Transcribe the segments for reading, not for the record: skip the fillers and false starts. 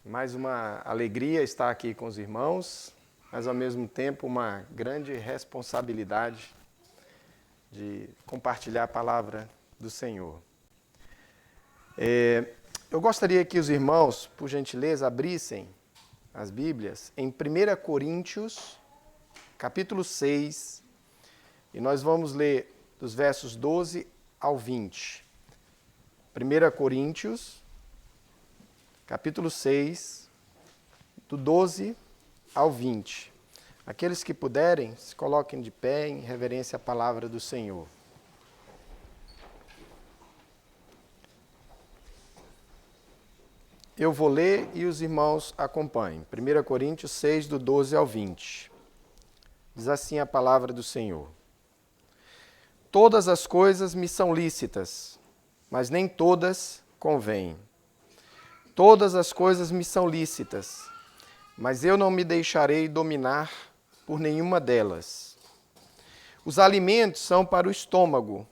Mais uma alegria estar aqui com os irmãos, mas ao mesmo tempo uma grande responsabilidade de compartilhar a palavra do Senhor. Eu gostaria que os irmãos, por gentileza, abrissem as Bíblias em 1 Coríntios, capítulo 6, e nós vamos ler dos versos 12 ao 20. 1 Coríntios, capítulo 6, do 12 ao 20. Aqueles que puderem, se coloquem de pé em reverência à palavra do Senhor. Eu vou ler e os irmãos acompanhem. 1 Coríntios 6, do 12 ao 20. Diz assim a palavra do Senhor. Todas as coisas me são lícitas, mas nem todas convêm. Todas as coisas me são lícitas, mas eu não me deixarei dominar por nenhuma delas. Os alimentos são para o estômago,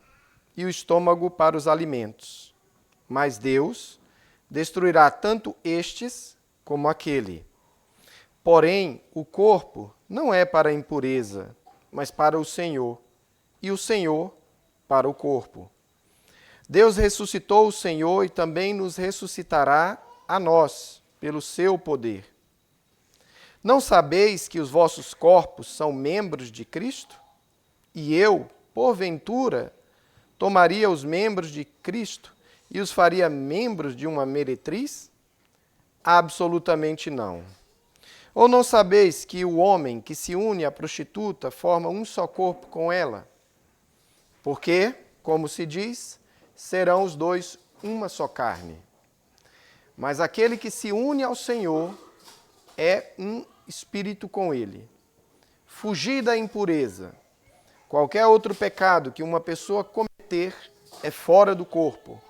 e o estômago para os alimentos. Mas Deus destruirá tanto estes como aquele. Porém, o corpo não é para a impureza, mas para o Senhor, e o Senhor para o corpo. Deus ressuscitou o Senhor e também nos ressuscitará a nós, pelo seu poder. Não sabeis que os vossos corpos são membros de Cristo? E eu, porventura, tomaria os membros de Cristo e os faria membros de uma meretriz? Absolutamente não. Ou não sabeis que o homem que se une à prostituta forma um só corpo com ela? Porque, como se diz, serão os dois uma só carne. Mas aquele que se une ao Senhor é um espírito com ele. Fugir da impureza. Qualquer outro pecado que uma pessoa cometer é fora do corpo,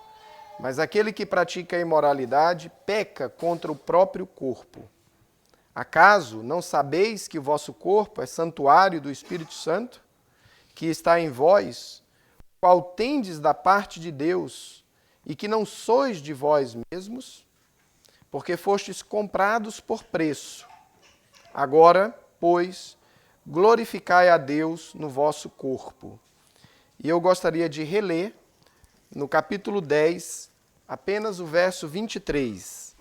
mas aquele que pratica a imoralidade peca contra o próprio corpo. Acaso não sabeis que o vosso corpo é santuário do Espírito Santo, que está em vós, o qual tendes da parte de Deus, e que não sois de vós mesmos? Porque fostes comprados por preço. Agora, pois, glorificai a Deus no vosso corpo. E eu gostaria de reler, no capítulo 10, apenas o verso 23.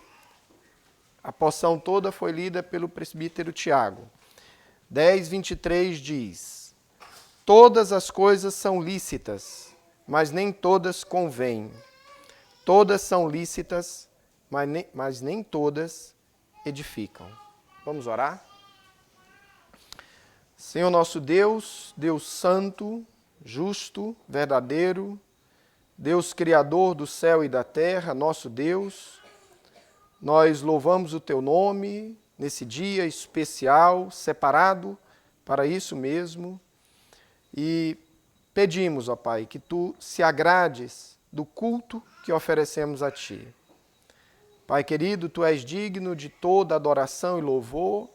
A porção toda foi lida pelo presbítero Tiago. 10, 23 diz: Todas as coisas são lícitas, mas nem todas convêm. Todas são lícitas, mas nem todas edificam. Vamos orar? Senhor nosso Deus, Deus santo, justo, verdadeiro, Deus criador do céu e da terra, nosso Deus, nós louvamos o teu nome nesse dia especial, separado para isso mesmo, e pedimos, ó Pai, que tu se agrades do culto que oferecemos a ti. Pai querido, tu és digno de toda adoração e louvor,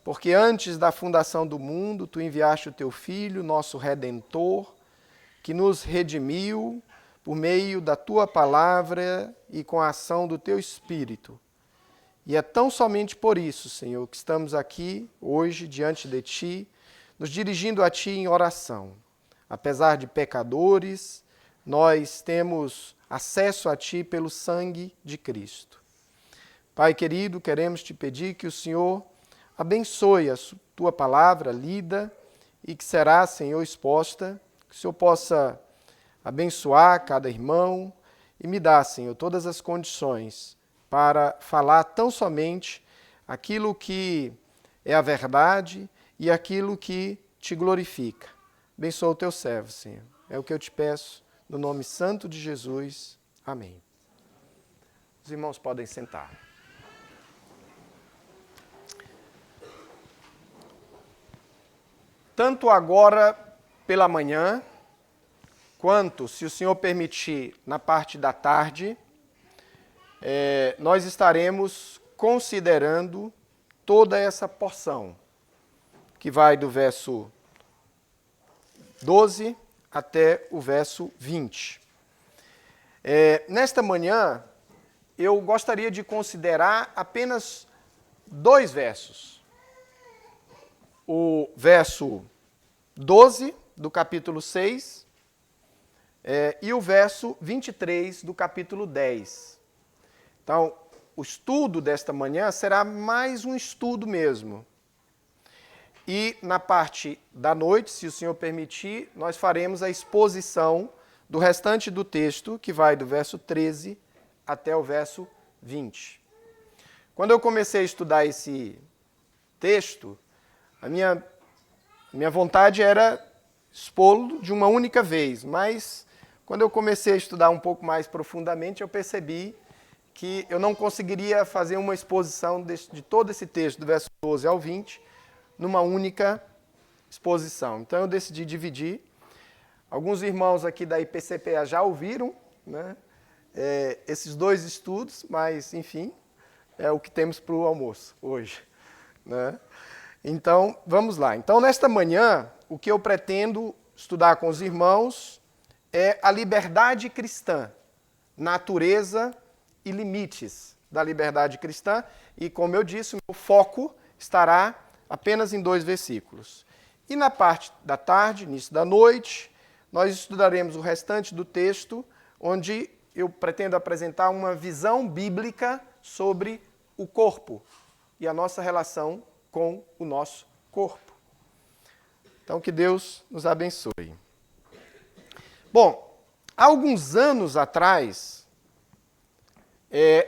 porque antes da fundação do mundo, tu enviaste o teu Filho, nosso Redentor, que nos redimiu por meio da tua palavra e com a ação do teu Espírito. E é tão somente por isso, Senhor, que estamos aqui hoje diante de ti, nos dirigindo a ti em oração. Apesar de pecadores, nós temos acesso a ti pelo sangue de Cristo. Pai querido, queremos te pedir que o Senhor abençoe a tua palavra lida e que será, Senhor, exposta, que o Senhor possa abençoar cada irmão e me dar, Senhor, todas as condições para falar tão somente aquilo que é a verdade e aquilo que te glorifica. Abençoa o teu servo, Senhor. É o que eu te peço, no nome santo de Jesus. Amém. Os irmãos podem sentar. Tanto agora pela manhã, quanto, se o Senhor permitir, na parte da tarde, nós estaremos considerando toda essa porção, que vai do verso 12 até o verso 20. Nesta manhã, eu gostaria de considerar apenas 2 versos. O verso 12 do capítulo 6 e o verso 23 do capítulo 10. Então, o estudo desta manhã será mais um estudo mesmo. E na parte da noite, se o Senhor permitir, nós faremos a exposição do restante do texto, que vai do verso 13 até o verso 20. Quando eu comecei a estudar esse texto, a minha vontade era expô-lo de uma única vez, mas quando eu comecei a estudar um pouco mais profundamente, eu percebi que eu não conseguiria fazer uma exposição de todo esse texto, do verso 12 ao 20, numa única exposição. Então eu decidi dividir. Alguns irmãos aqui da IPCPA já ouviram, né, esses 2 estudos, mas, enfim, é o que temos para o almoço hoje, né? Então, vamos lá. Então, nesta manhã, o que eu pretendo estudar com os irmãos é a liberdade cristã, natureza e limites da liberdade cristã. E, como eu disse, o meu foco estará apenas em 2 versículos. E na parte da tarde, início da noite, nós estudaremos o restante do texto, onde eu pretendo apresentar uma visão bíblica sobre o corpo e a nossa relação com o nosso corpo. Então, que Deus nos abençoe. Bom, há alguns anos atrás,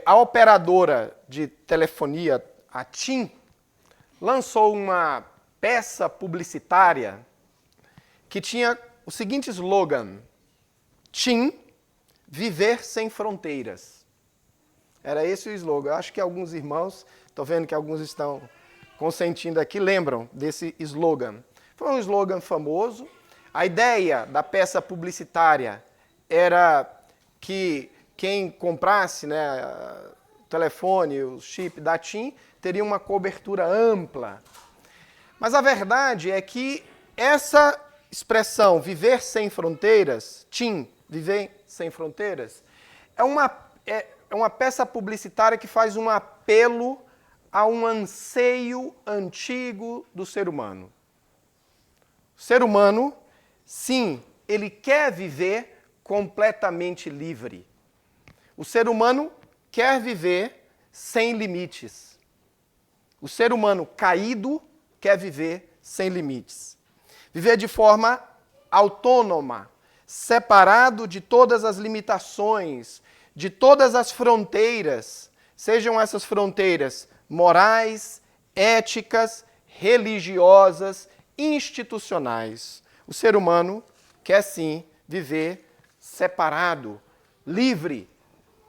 a operadora de telefonia, a TIM, lançou uma peça publicitária que tinha o seguinte slogan: TIM, viver sem fronteiras. Era esse o slogan. Eu acho que alguns irmãos, estou vendo que alguns estão consentindo aqui, lembram desse slogan. Foi um slogan famoso. A ideia da peça publicitária era que quem comprasse, né, o telefone, o chip da TIM, teria uma cobertura ampla. Mas a verdade é que essa expressão, viver sem fronteiras, TIM, viver sem fronteiras, é uma peça publicitária que faz um apelo a um anseio antigo do ser humano. O ser humano, sim, ele quer viver completamente livre. O ser humano quer viver sem limites. O ser humano caído quer viver sem limites. Viver de forma autônoma, separado de todas as limitações, de todas as fronteiras, sejam essas fronteiras morais, éticas, religiosas, institucionais. O ser humano quer sim viver separado, livre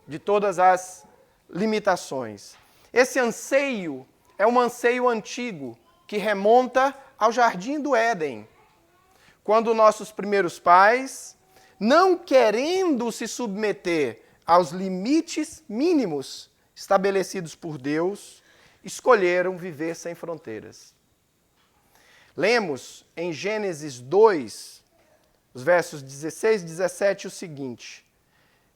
de todas as limitações. Esse anseio é um anseio antigo que remonta ao Jardim do Éden, quando nossos primeiros pais, não querendo se submeter aos limites mínimos estabelecidos por Deus, escolheram viver sem fronteiras. Lemos em Gênesis 2, os versos 16 e 17, o seguinte: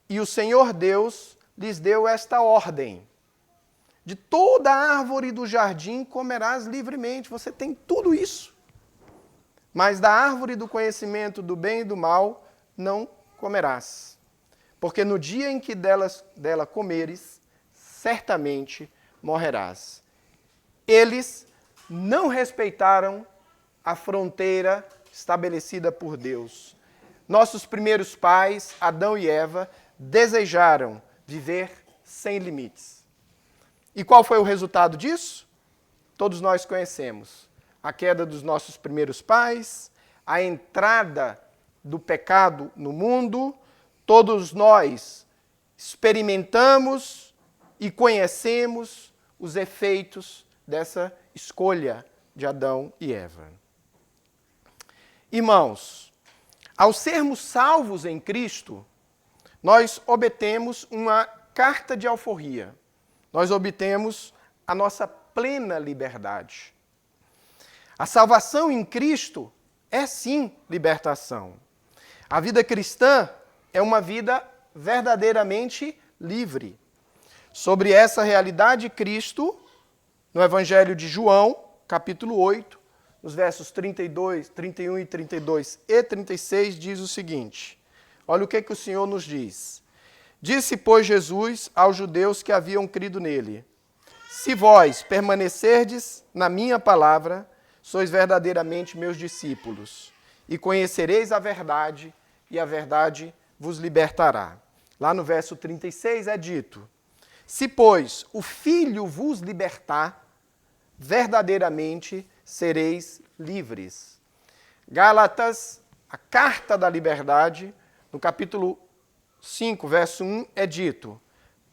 E o Senhor Deus lhes deu esta ordem: de toda árvore do jardim comerás livremente. Você tem tudo isso. Mas da árvore do conhecimento do bem e do mal não comerás. Porque no dia em que dela comeres, certamente morrerás. Eles não respeitaram a fronteira estabelecida por Deus. Nossos primeiros pais, Adão e Eva, desejaram viver sem limites. E qual foi o resultado disso? Todos nós conhecemos. A queda dos nossos primeiros pais, a entrada do pecado no mundo, todos nós experimentamos e conhecemos os efeitos dessa escolha de Adão e Eva. Irmãos, ao sermos salvos em Cristo, nós obtemos uma carta de alforria. Nós obtemos a nossa plena liberdade. A salvação em Cristo é sim libertação. A vida cristã é uma vida verdadeiramente livre. sobre essa realidade, Cristo, no Evangelho de João, capítulo 8, nos versos 32, 31 e 32 e 36, diz o seguinte. Olha o que o Senhor nos diz. Disse, pois, Jesus aos judeus que haviam crido nele: se vós permanecerdes na minha palavra, sois verdadeiramente meus discípulos, e conhecereis a verdade, e a verdade vos libertará. Lá no verso 36 é dito: se, pois, o Filho vos libertar, verdadeiramente sereis livres. Gálatas, a carta da liberdade, no capítulo 5, verso 1, é dito: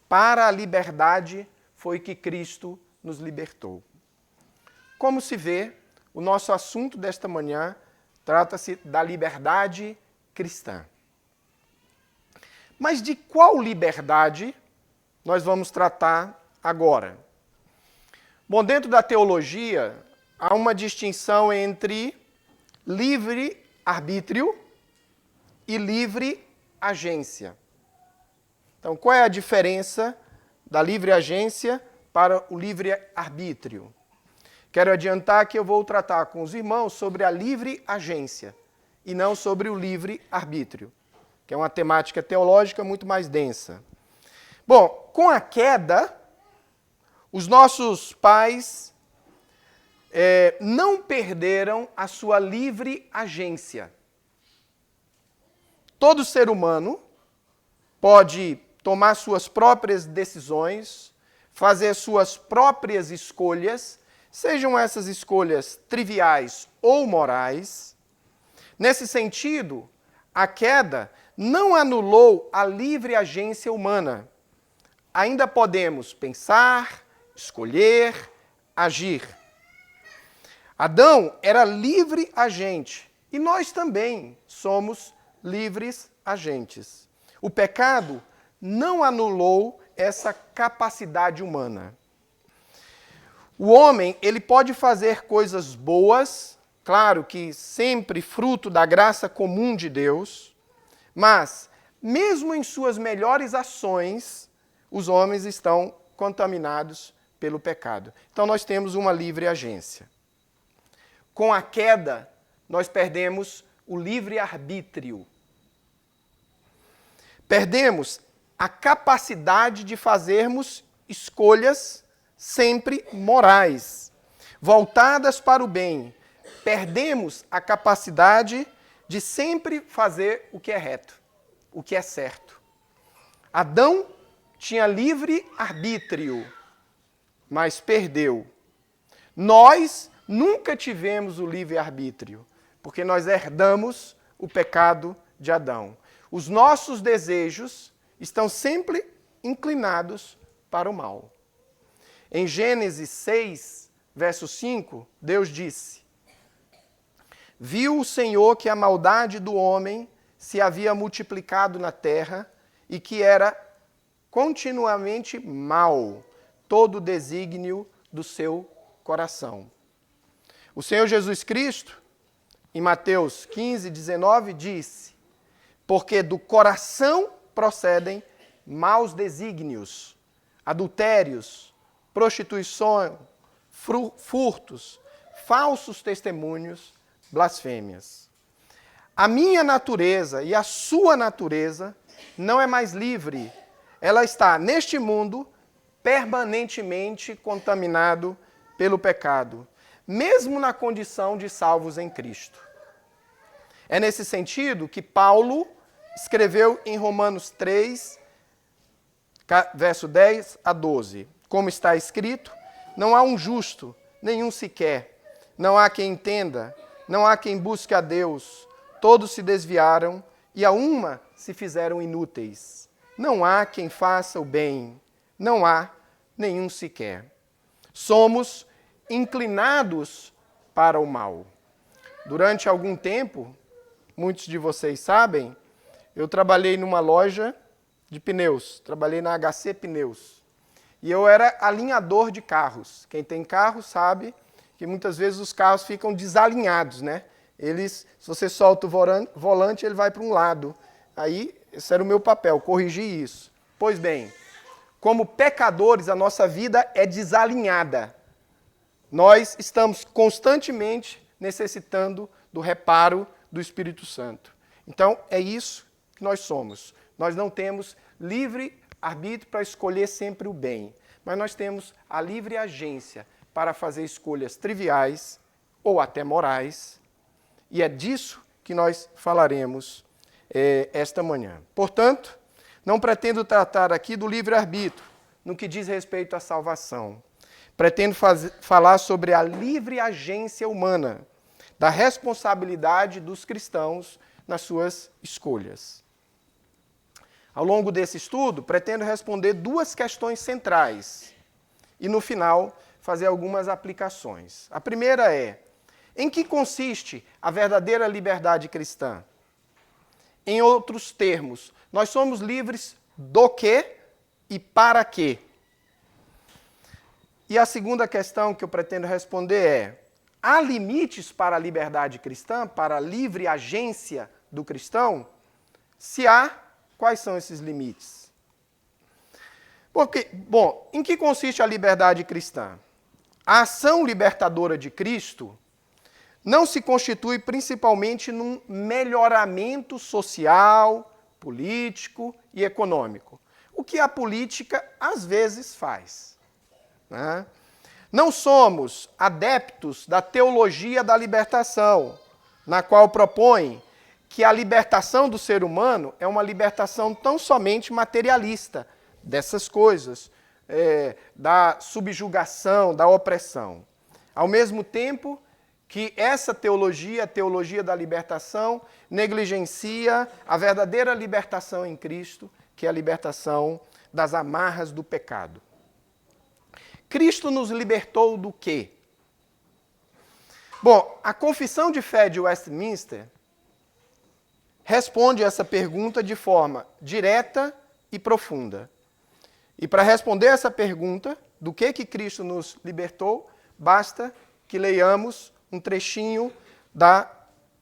para a liberdade foi que Cristo nos libertou. Como se vê, o nosso assunto desta manhã trata-se da liberdade cristã. Mas de qual liberdade nós vamos tratar agora? Bom, dentro da teologia, há uma distinção entre livre-arbítrio e livre-agência. Então, qual é a diferença da livre-agência para o livre-arbítrio? Quero adiantar que eu vou tratar com os irmãos sobre a livre-agência e não sobre o livre-arbítrio, que é uma temática teológica muito mais densa. Bom, com a queda, os nossos pais não perderam a sua livre agência. Todo ser humano pode tomar suas próprias decisões, fazer suas próprias escolhas, sejam essas escolhas triviais ou morais. Nesse sentido, a queda não anulou a livre agência humana. Ainda podemos pensar, escolher, agir. Adão era livre agente e nós também somos livres agentes. O pecado não anulou essa capacidade humana. O homem, ele pode fazer coisas boas, claro que sempre fruto da graça comum de Deus, mas mesmo em suas melhores ações, os homens estão contaminados pelo pecado. Então nós temos uma livre agência. Com a queda, nós perdemos o livre-arbítrio. Perdemos a capacidade de fazermos escolhas sempre morais, voltadas para o bem. Perdemos a capacidade de sempre fazer o que é reto, o que é certo. Adão tinha livre arbítrio, mas perdeu. Nós nunca tivemos o livre arbítrio, porque nós herdamos o pecado de Adão. Os nossos desejos estão sempre inclinados para o mal. Em Gênesis 6, verso 5, Deus disse: viu o Senhor que a maldade do homem se havia multiplicado na terra e que era continuamente mau todo o desígnio do seu coração. O Senhor Jesus Cristo, em Mateus 15, 19, disse: porque do coração procedem maus desígnios, adultérios, prostituição, furtos, falsos testemunhos, blasfêmias. A minha natureza e a sua natureza não é mais livre. Ela está, neste mundo, permanentemente contaminado pelo pecado, mesmo na condição de salvos em Cristo. É nesse sentido que Paulo escreveu em Romanos 3, verso 10 a 12, como está escrito: não há um justo, nenhum sequer, não há quem entenda, não há quem busque a Deus, todos se desviaram e a uma se fizeram inúteis. Não há quem faça o bem, não há nenhum sequer. Somos inclinados para o mal. Durante algum tempo, muitos de vocês sabem, eu trabalhei numa loja de pneus, trabalhei na HC Pneus. E eu era alinhador de carros. Quem tem carro sabe que muitas vezes os carros ficam desalinhados, né? Se você solta o volante, ele vai para um lado. Aí, esse era o meu papel, corrigir isso. Pois bem, como pecadores, a nossa vida é desalinhada. Nós estamos constantemente necessitando do reparo do Espírito Santo. Então, é isso que nós somos. Nós não temos livre arbítrio para escolher sempre o bem, mas nós temos a livre agência para fazer escolhas triviais ou até morais, e é disso que nós falaremos esta manhã. Portanto, não pretendo tratar aqui do livre-arbítrio, no que diz respeito à salvação. Pretendo falar sobre a livre agência humana, da responsabilidade dos cristãos nas suas escolhas. Ao longo desse estudo, pretendo responder duas questões centrais e, no final, fazer algumas aplicações. A primeira é: em que consiste a verdadeira liberdade cristã? Em outros termos, nós somos livres do quê e para quê? E a segunda questão que eu pretendo responder é: há limites para a liberdade cristã, para a livre agência do cristão? Se há, quais são esses limites? Em que consiste a liberdade cristã? A ação libertadora de Cristo não se constitui principalmente num melhoramento social, político e econômico, o que a política às vezes faz, né? Não somos adeptos da teologia da libertação, na qual propõe que a libertação do ser humano é uma libertação tão somente materialista dessas coisas, da subjugação, da opressão. Ao mesmo tempo que essa teologia, a teologia da libertação, negligencia a verdadeira libertação em Cristo, que é a libertação das amarras do pecado. Cristo nos libertou do quê? Bom, a Confissão de Fé de Westminster responde essa pergunta de forma direta e profunda. E para responder essa pergunta, do que Cristo nos libertou, basta que leiamos um trechinho da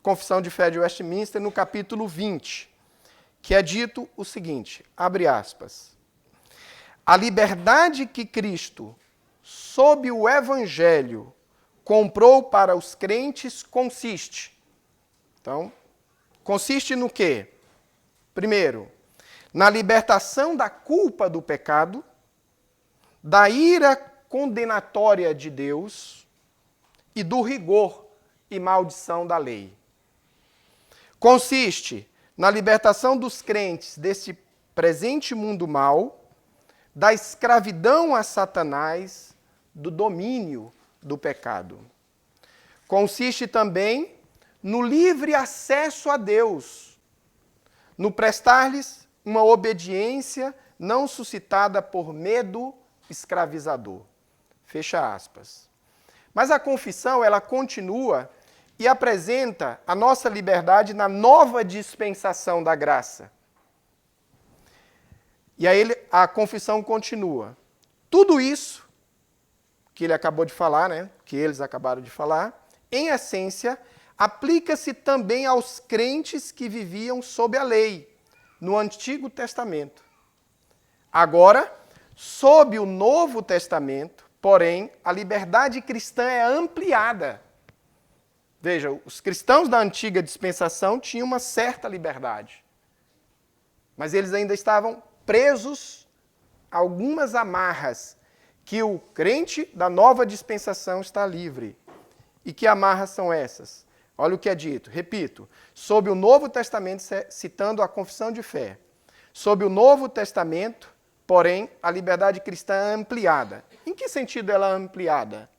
Confissão de Fé de Westminster, no capítulo 20, que é dito o seguinte, abre aspas: a liberdade que Cristo, sob o Evangelho, comprou para os crentes consiste. Então, consiste no quê? Primeiro, na libertação da culpa do pecado, da ira condenatória de Deus e do rigor e maldição da lei. Consiste na libertação dos crentes deste presente mundo mau, da escravidão a Satanás, do domínio do pecado. Consiste também no livre acesso a Deus, no prestar-lhes uma obediência não suscitada por medo escravizador. Fecha aspas. Mas a confissão, ela continua e apresenta a nossa liberdade na nova dispensação da graça. E aí a confissão continua. Tudo isso que ele acabou de falar, né, que eles acabaram de falar, em essência, aplica-se também aos crentes que viviam sob a lei, no Antigo Testamento. Agora, sob o Novo Testamento, porém, a liberdade cristã é ampliada. Veja, os cristãos da antiga dispensação tinham uma certa liberdade, mas eles ainda estavam presos a algumas amarras que o crente da nova dispensação está livre. E que amarras são essas? Olha o que é dito, repito, sob o Novo Testamento, citando a confissão de fé, sob o Novo Testamento, porém, a liberdade cristã é ampliada. Em que sentido ela é ampliada?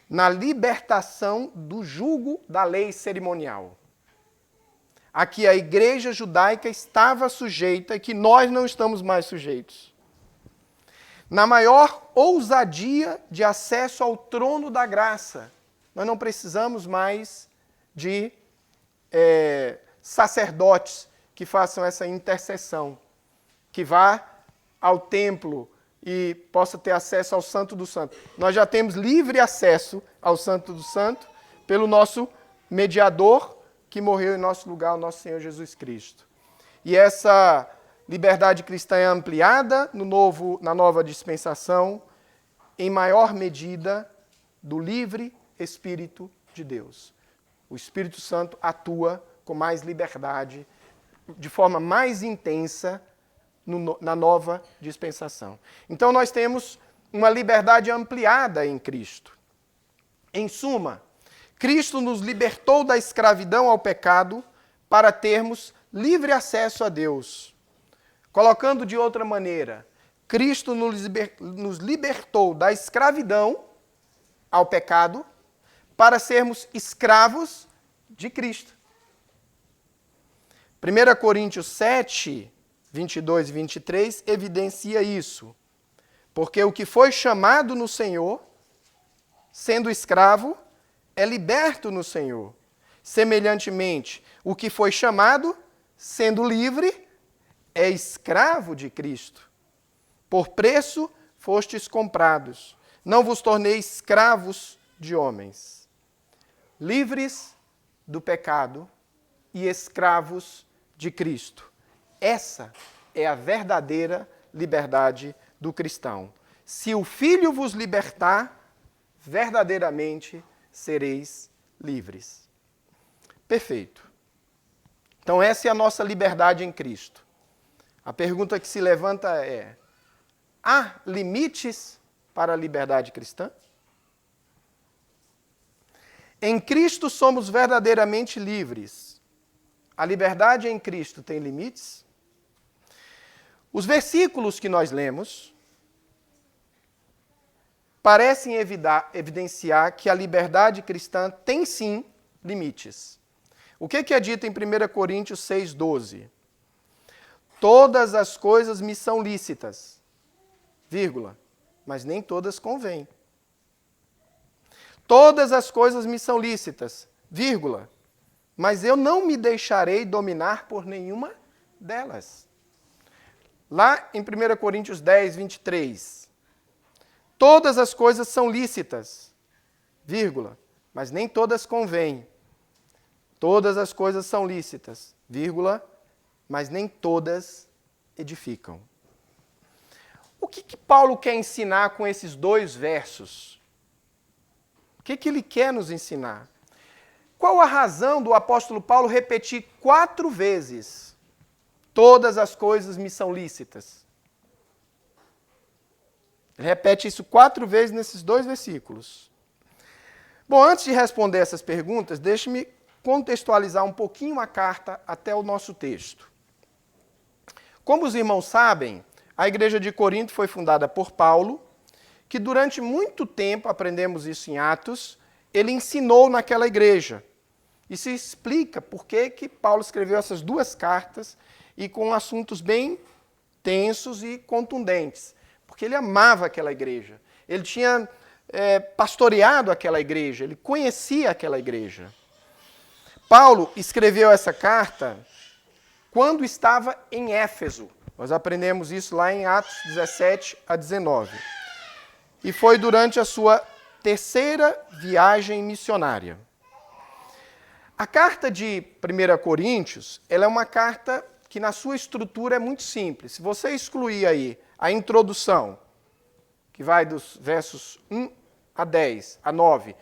Na libertação do jugo da lei cerimonial. A que a igreja judaica estava sujeita e que nós não estamos mais sujeitos. Na maior ousadia de acesso ao trono da graça. Nós não precisamos mais de sacerdotes que façam essa intercessão, que vá ao templo e possa ter acesso ao Santo do Santo. Nós já temos livre acesso ao Santo do Santo pelo nosso mediador que morreu em nosso lugar, o nosso Senhor Jesus Cristo. E essa Liberdade cristã é ampliada na nova dispensação, em maior medida, do livre Espírito de Deus. O Espírito Santo atua com mais liberdade, de forma mais intensa, na nova dispensação. Então nós temos uma liberdade ampliada em Cristo. Em suma, Cristo nos libertou da escravidão ao pecado para termos livre acesso a Deus. Colocando de outra maneira, Cristo nos libertou da escravidão ao pecado para sermos escravos de Cristo. 1 Coríntios 7, 22 e 23 evidencia isso. Porque o que foi chamado no Senhor, sendo escravo, é liberto no Senhor. Semelhantemente, o que foi chamado, sendo livre, é escravo de Cristo. Por preço fostes comprados. Não vos tornei escravos de homens. Livres do pecado e escravos de Cristo. Essa é a verdadeira liberdade do cristão. Se o Filho vos libertar, verdadeiramente sereis livres. Perfeito. Então essa é a nossa liberdade em Cristo. A pergunta que se levanta é: há limites para a liberdade cristã? Em Cristo somos verdadeiramente livres. A liberdade em Cristo tem limites? Os versículos que nós lemos parecem evidenciar que a liberdade cristã tem sim limites. O que é dito em 1 Coríntios 6,12? Todas as coisas me são lícitas, vírgula, mas nem todas convêm. Todas as coisas me são lícitas, vírgula, mas eu não me deixarei dominar por nenhuma delas. Lá em 1 Coríntios 10, 23, todas as coisas são lícitas, vírgula, mas nem todas convêm. Todas as coisas são lícitas, vírgula, mas nem todas edificam. O que Paulo quer ensinar com esses dois versos? O que ele quer nos ensinar? Qual a razão do apóstolo Paulo repetir 4 vezes: todas as coisas me são lícitas? Ele repete isso 4 vezes nesses 2 versículos. Bom, antes de responder essas perguntas, deixe-me contextualizar um pouquinho a carta até o nosso texto. Como os irmãos sabem, a igreja de Corinto foi fundada por Paulo, que durante muito tempo, aprendemos isso em Atos, ele ensinou naquela igreja. Isso explica por que Paulo escreveu essas 2 cartas e com assuntos bem tensos e contundentes. Porque ele amava aquela igreja. Ele tinha pastoreado aquela igreja, ele conhecia aquela igreja. Paulo escreveu essa carta quando estava em Éfeso. Nós aprendemos isso lá em Atos 17 a 19. E foi durante a sua 3ª viagem missionária. A carta de 1 Coríntios, ela é uma carta que na sua estrutura é muito simples. Se você excluir aí a introdução, que vai dos versos 1 a 10, a 9,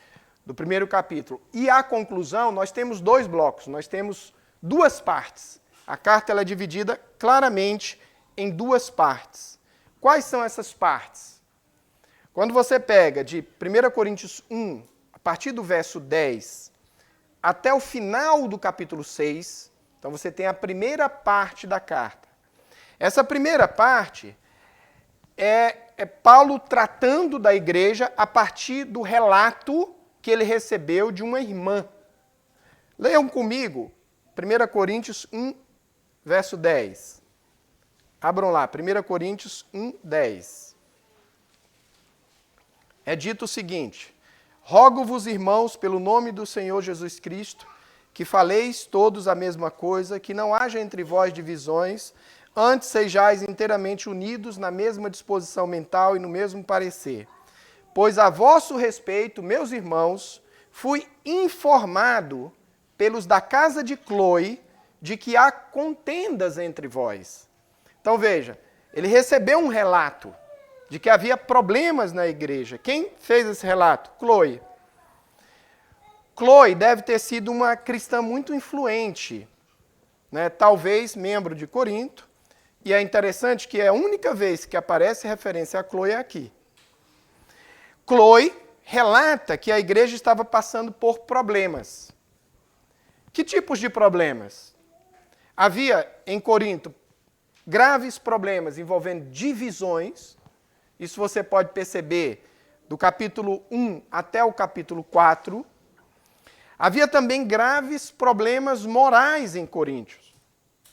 do 1º capítulo, e a conclusão, nós temos 2 blocos, nós temos 2 partes. A carta ela é dividida claramente em 2 partes. Quais são essas partes? Quando você pega de 1 Coríntios 1, a partir do verso 10, até o final do capítulo 6, então você tem a primeira parte da carta. Essa primeira parte é Paulo tratando da igreja a partir do relato que ele recebeu de uma irmã. Leiam comigo 1 Coríntios 1, verso 10. Abram lá, 1 Coríntios 1, 10. É dito o seguinte: rogo-vos, irmãos, pelo nome do Senhor Jesus Cristo, que faleis todos a mesma coisa, que não haja entre vós divisões, antes sejais inteiramente unidos na mesma disposição mental e no mesmo parecer. Pois a vosso respeito, meus irmãos, fui informado pelos da casa de Cloe de que há contendas entre vós. Então veja, ele recebeu um relato de que havia problemas na igreja. Quem fez esse relato? Chloe. Chloe deve ter sido uma cristã muito influente, né? Talvez membro de Corinto. E é interessante que a única vez que aparece referência a Chloe é aqui. Chloe relata que a igreja estava passando por problemas. Que tipos de problemas? Havia em Corinto graves problemas envolvendo divisões. Isso você pode perceber do capítulo 1 até o capítulo 4. Havia também graves problemas morais em Corinto,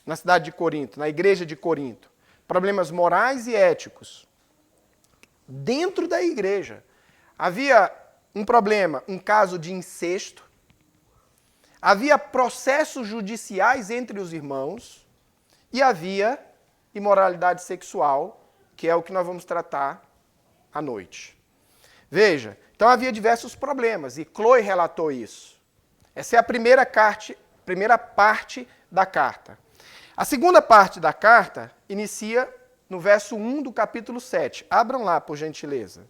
na cidade de Corinto, na igreja de Corinto. Problemas morais e éticos. Dentro da igreja. Havia um problema, um caso de incesto. Havia processos judiciais entre os irmãos. E havia imoralidade sexual, que é o que nós vamos tratar à noite. Veja, então havia diversos problemas, e Chloe relatou isso. Essa é a primeira parte da carta. A segunda parte da carta inicia no verso 1 do capítulo 7. Abram lá, por gentileza.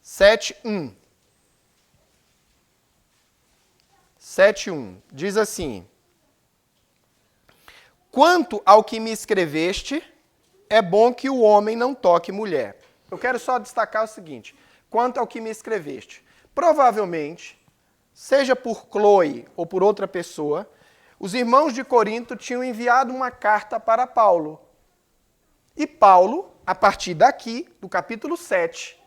7:1. 7:1. Diz assim: Quanto ao que me escreveste, é bom que o homem não toque mulher. Eu quero só destacar o seguinte: quanto ao que me escreveste. Provavelmente, seja por Chloe ou por outra pessoa, os irmãos de Corinto tinham enviado uma carta para Paulo. E Paulo, a partir daqui, do capítulo 7,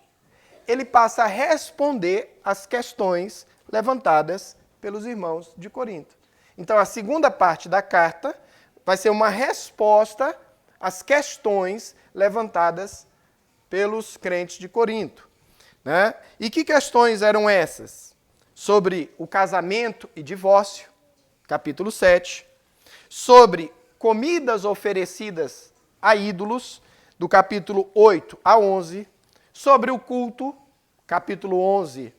ele passa a responder às questões levantadas pelos irmãos de Corinto. Então, a segunda parte da carta vai ser uma resposta às questões levantadas pelos crentes de Corinto, né? E que questões eram essas? Sobre o casamento e divórcio, capítulo 7. Sobre comidas oferecidas a ídolos, do capítulo 8 a 11. Sobre o culto, capítulo 11,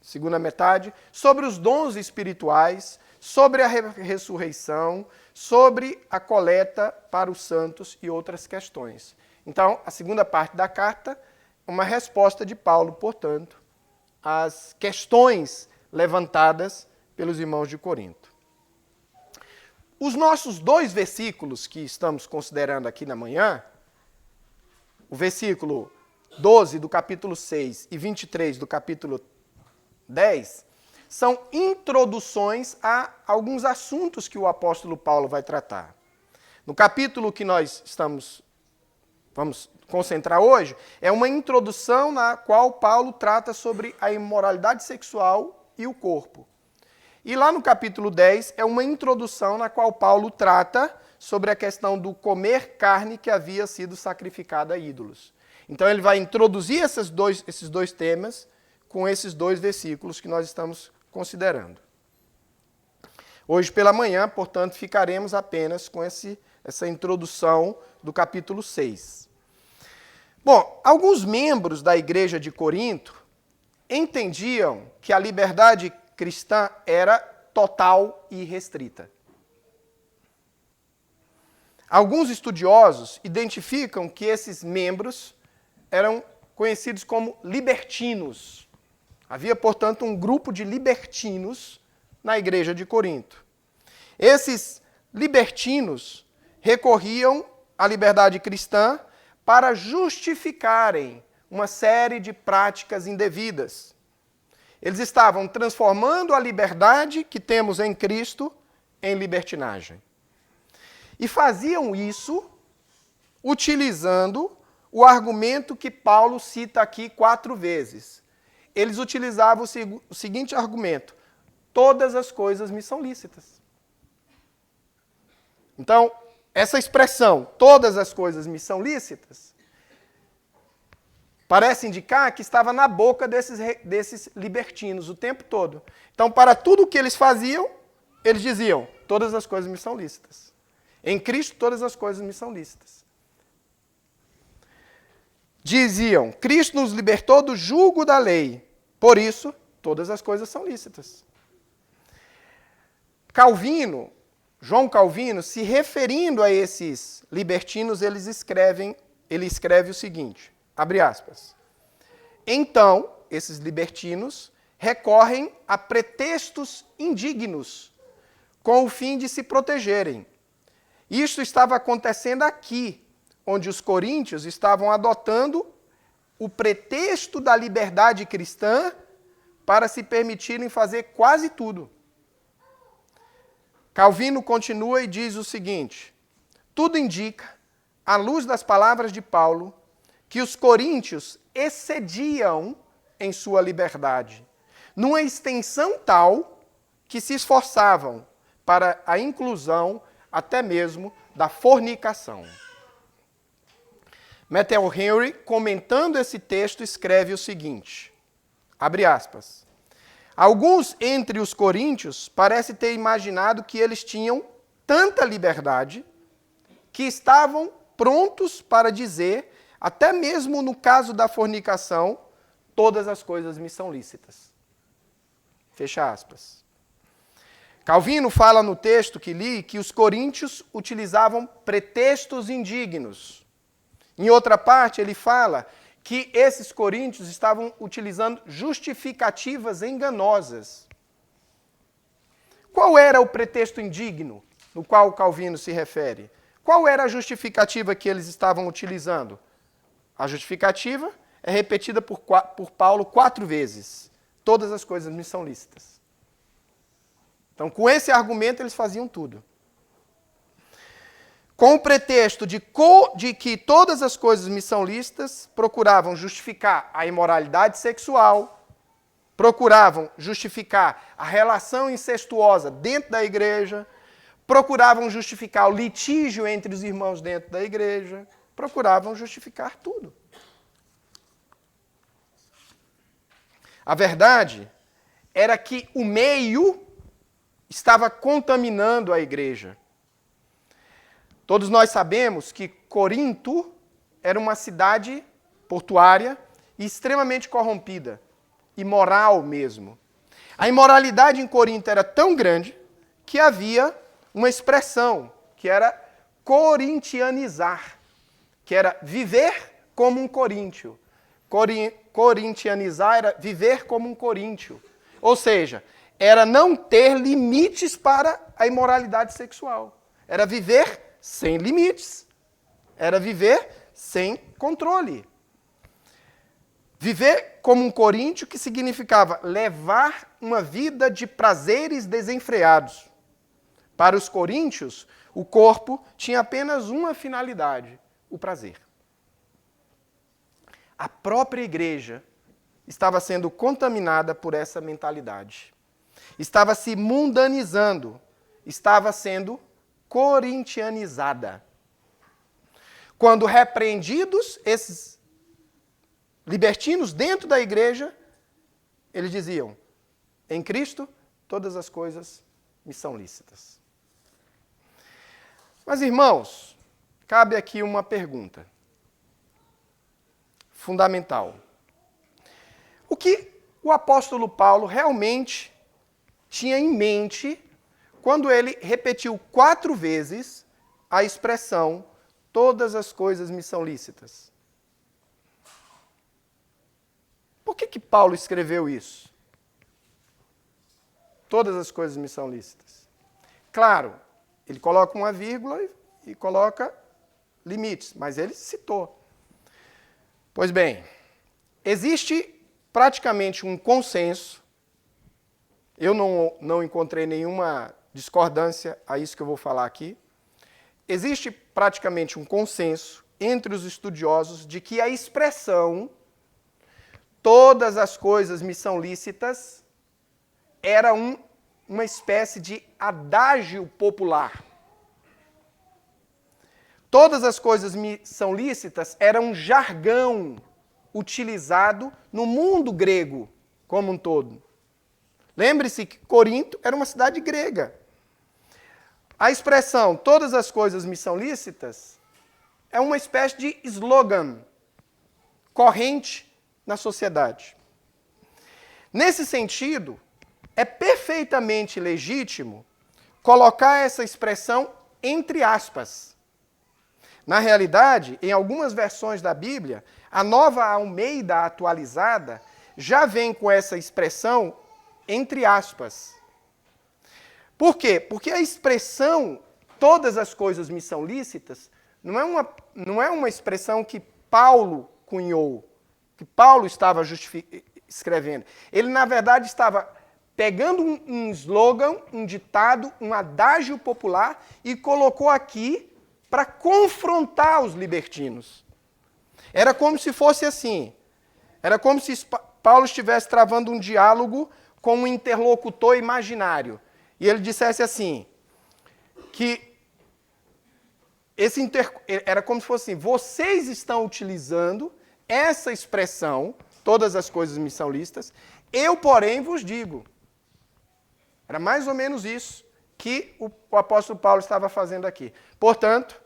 segunda metade. Sobre os dons espirituais, sobre a ressurreição, sobre a coleta para os santos e outras questões. Então, a segunda parte da carta, uma resposta de Paulo, portanto, às questões levantadas pelos irmãos de Corinto. Os nossos dois versículos que estamos considerando aqui na manhã, o versículo 12 do capítulo 6 e 23 do capítulo 10, são introduções a alguns assuntos que o apóstolo Paulo vai tratar. No capítulo que nós vamos concentrar hoje, é uma introdução na qual Paulo trata sobre a imoralidade sexual e o corpo. E lá no capítulo 10 é uma introdução na qual Paulo trata sobre a questão do comer carne que havia sido sacrificada a ídolos. Então ele vai introduzir esses dois temas com esses dois versículos que nós estamos considerando. Hoje pela manhã, portanto, ficaremos apenas com essa introdução do capítulo 6. Bom, alguns membros da igreja de Corinto entendiam que a liberdade cristã era total e restrita. Alguns estudiosos identificam que esses membros eram conhecidos como libertinos. Havia, portanto, um grupo de libertinos na igreja de Corinto. Esses libertinos recorriam à liberdade cristã para justificarem uma série de práticas indevidas. Eles estavam transformando a liberdade que temos em Cristo em libertinagem. E faziam isso utilizando o argumento que Paulo cita aqui 4 vezes. Eles utilizavam o seguinte argumento: todas as coisas me são lícitas. Então, essa expressão, todas as coisas me são lícitas, parece indicar que estava na boca desses libertinos o tempo todo. Então, para tudo o que eles faziam, eles diziam: todas as coisas me são lícitas. Em Cristo, todas as coisas me são lícitas. Diziam: Cristo nos libertou do jugo da lei, por isso, todas as coisas são lícitas. Calvino João Calvino, se referindo a esses libertinos, ele escreve o seguinte, abre aspas. Então, esses libertinos recorrem a pretextos indignos, com o fim de se protegerem. Isso estava acontecendo aqui, onde os coríntios estavam adotando o pretexto da liberdade cristã para se permitirem fazer quase tudo. Calvino continua e diz o seguinte, tudo indica, à luz das palavras de Paulo, que os coríntios excediam em sua liberdade, numa extensão tal que se esforçavam para a inclusão até mesmo da fornicação. Matthew Henry, comentando esse texto, escreve o seguinte, abre aspas, alguns entre os coríntios parecem ter imaginado que eles tinham tanta liberdade que estavam prontos para dizer, até mesmo no caso da fornicação, todas as coisas me são lícitas. Fecha aspas. Calvino fala no texto que li que os coríntios utilizavam pretextos indignos. Em outra parte, ele fala que esses coríntios estavam utilizando justificativas enganosas. Qual era o pretexto indigno no qual Calvino se refere? Qual era a justificativa que eles estavam utilizando? A justificativa é repetida por Paulo 4 vezes. Todas as coisas me são lícitas. Então, com esse argumento, eles faziam tudo. Com o pretexto de que todas as coisas me são lícitas, procuravam justificar a imoralidade sexual, procuravam justificar a relação incestuosa dentro da igreja, procuravam justificar o litígio entre os irmãos dentro da igreja, procuravam justificar tudo. A verdade era que o meio estava contaminando a igreja. Todos nós sabemos que Corinto era uma cidade portuária e extremamente corrompida, imoral mesmo. A imoralidade em Corinto era tão grande que havia uma expressão que era corintianizar, que era viver como um coríntio. Corintianizar era viver como um coríntio. Ou seja, era não ter limites para a imoralidade sexual. Era viver sem limites. Era viver sem controle. Viver como um coríntio, que significava levar uma vida de prazeres desenfreados. Para os coríntios, o corpo tinha apenas uma finalidade, o prazer. A própria igreja estava sendo contaminada por essa mentalidade. Estava se mundanizando, estava sendo corintianizada. Quando repreendidos, esses libertinos dentro da igreja, eles diziam, em Cristo, todas as coisas me são lícitas. Mas, irmãos, cabe aqui uma pergunta fundamental. O que o apóstolo Paulo realmente tinha em mente quando ele repetiu 4 vezes a expressão todas as coisas me são lícitas? Por que Paulo escreveu isso? Todas as coisas me são lícitas. Claro, ele coloca uma vírgula e coloca limites, mas ele citou. Pois bem, existe praticamente um consenso, eu não encontrei nenhuma discordância a isso que eu vou falar aqui, existe praticamente um consenso entre os estudiosos de que a expressão todas as coisas me são lícitas era uma espécie de adágio popular. Todas as coisas me são lícitas era um jargão utilizado no mundo grego como um todo. Lembre-se que Corinto era uma cidade grega. A expressão todas as coisas me são lícitas é uma espécie de slogan corrente na sociedade. Nesse sentido, é perfeitamente legítimo colocar essa expressão entre aspas. Na realidade, em algumas versões da Bíblia, a Nova Almeida atualizada já vem com essa expressão entre aspas. Por quê? Porque a expressão todas as coisas me são lícitas não é uma expressão que Paulo cunhou, que Paulo estava escrevendo. Ele, na verdade, estava pegando um slogan, um ditado, um adágio popular e colocou aqui para confrontar os libertinos. Era como se fosse assim. Era como se Paulo estivesse travando um diálogo com um interlocutor imaginário. E ele dissesse assim, que era como se fosse assim, vocês estão utilizando essa expressão, todas as coisas me são lícitas, eu, porém, vos digo. Era mais ou menos isso que o apóstolo Paulo estava fazendo aqui. Portanto,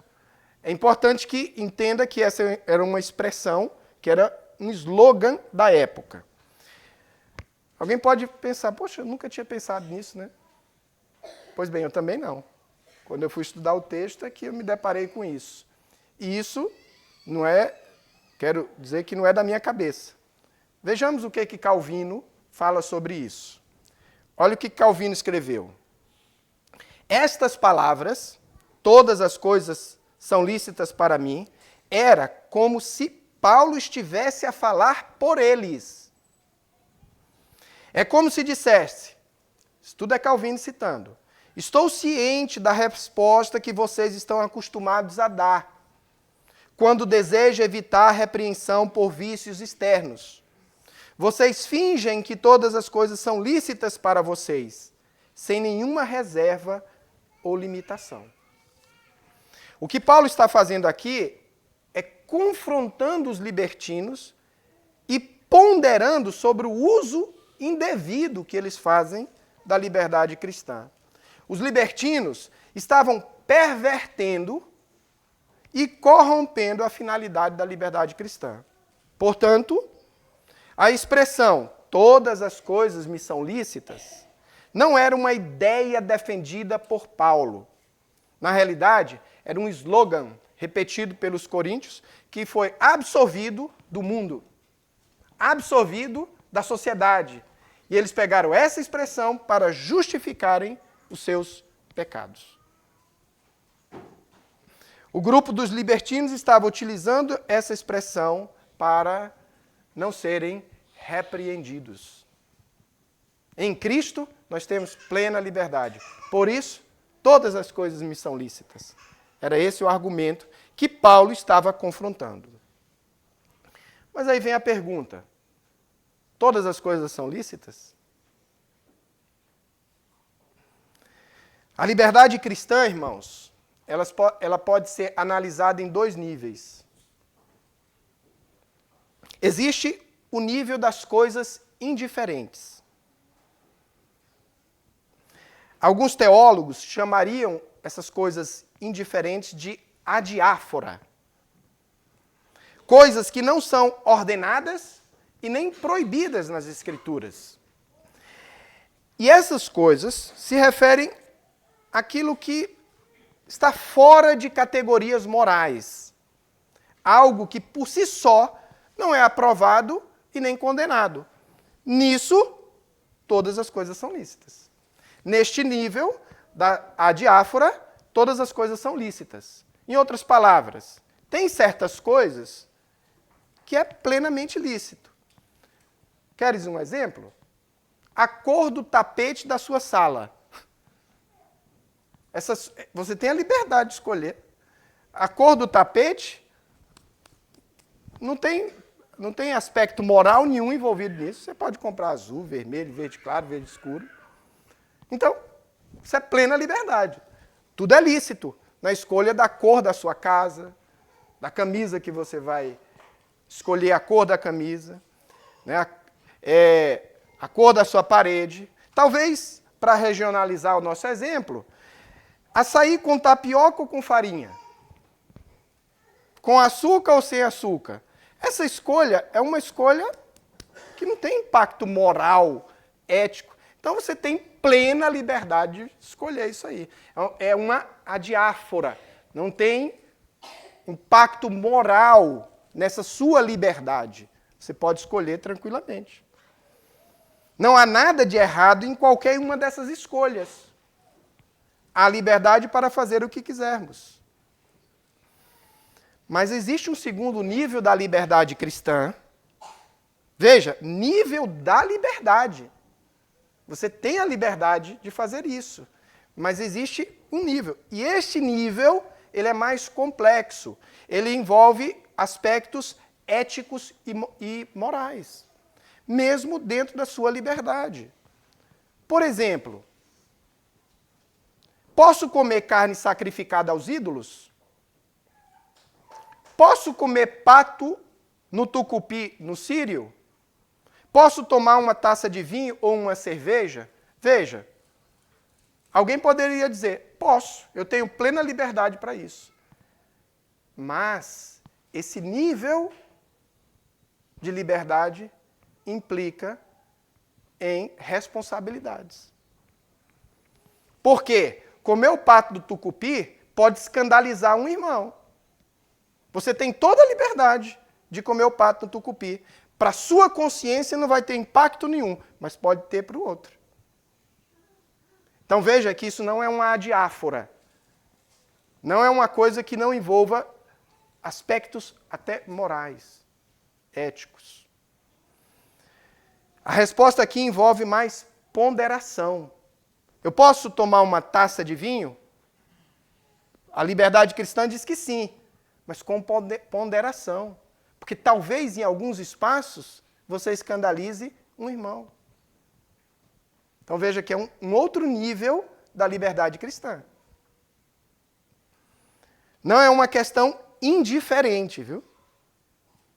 é importante que entenda que essa era uma expressão, que era um slogan da época. Alguém pode pensar, poxa, eu nunca tinha pensado nisso, né? Pois bem, eu também não. Quando eu fui estudar o texto é que eu me deparei com isso. E isso não é, quero dizer que não é da minha cabeça. Vejamos o que Calvino fala sobre isso. Olha o que Calvino escreveu. Estas palavras, todas as coisas são lícitas para mim, era como se Paulo estivesse a falar por eles. É como se dissesse, isso tudo é Calvino citando, estou ciente da resposta que vocês estão acostumados a dar, quando desejam evitar repreensão por vícios externos. Vocês fingem que todas as coisas são lícitas para vocês, sem nenhuma reserva ou limitação. O que Paulo está fazendo aqui é confrontando os libertinos e ponderando sobre o uso indevido que eles fazem da liberdade cristã. Os libertinos estavam pervertendo e corrompendo a finalidade da liberdade cristã. Portanto, a expressão todas as coisas me são lícitas não era uma ideia defendida por Paulo. Na realidade, era um slogan repetido pelos coríntios que foi absorvido do mundo, absorvido da sociedade. E eles pegaram essa expressão para justificarem os seus pecados. O grupo dos libertinos estava utilizando essa expressão para não serem repreendidos. Em Cristo, nós temos plena liberdade. Por isso, todas as coisas me são lícitas. Era esse o argumento que Paulo estava confrontando. Mas aí vem a pergunta: todas as coisas são lícitas? A liberdade cristã, irmãos, ela pode ser analisada em dois níveis. Existe o nível das coisas indiferentes. Alguns teólogos chamariam essas coisas indiferentes de adiáfora. Coisas que não são ordenadas e nem proibidas nas Escrituras. E essas coisas se referem àquilo que está fora de categorias morais. Algo que por si só não é aprovado e nem condenado. Nisso, todas as coisas são lícitas. Neste nível da adiáfora, todas as coisas são lícitas. Em outras palavras, tem certas coisas que é plenamente lícito. Queres um exemplo? A cor do tapete da sua sala. Você tem a liberdade de escolher. A cor do tapete não tem aspecto moral nenhum envolvido nisso. Você pode comprar azul, vermelho, verde claro, verde escuro. Então, isso é plena liberdade. Tudo é lícito na escolha da cor da sua casa, da camisa que você vai escolher, a cor da camisa, né? A cor da sua parede. Talvez, para regionalizar o nosso exemplo, açaí com tapioca ou com farinha? Com açúcar ou sem açúcar? Essa escolha é uma escolha que não tem impacto moral, ético. Então você tem plena liberdade de escolher isso aí. É uma adiáfora. Não tem impacto moral nessa sua liberdade. Você pode escolher tranquilamente. Não há nada de errado em qualquer uma dessas escolhas. Há liberdade para fazer o que quisermos. Mas existe um segundo nível da liberdade cristã. Veja, nível da liberdade. Você tem a liberdade de fazer isso. Mas existe um nível. E este nível, ele é mais complexo. Ele envolve aspectos éticos e morais. Mesmo dentro da sua liberdade. Por exemplo, posso comer carne sacrificada aos ídolos? Posso comer pato no tucupi, no sírio? Posso tomar uma taça de vinho ou uma cerveja? Veja, alguém poderia dizer, posso, eu tenho plena liberdade para isso. Mas esse nível de liberdade implica em responsabilidades. Por quê? Comer o pato do tucupi pode escandalizar um irmão. Você tem toda a liberdade de comer o pato do tucupi. Para a sua consciência não vai ter impacto nenhum, mas pode ter para o outro. Então veja que isso não é uma adiáfora. Não é uma coisa que não envolva aspectos até morais, éticos. A resposta aqui envolve mais ponderação. Eu posso tomar uma taça de vinho? A liberdade cristã diz que sim, mas com ponderação. Porque talvez em alguns espaços você escandalize um irmão. Então veja que é um outro nível da liberdade cristã. Não é uma questão indiferente, viu?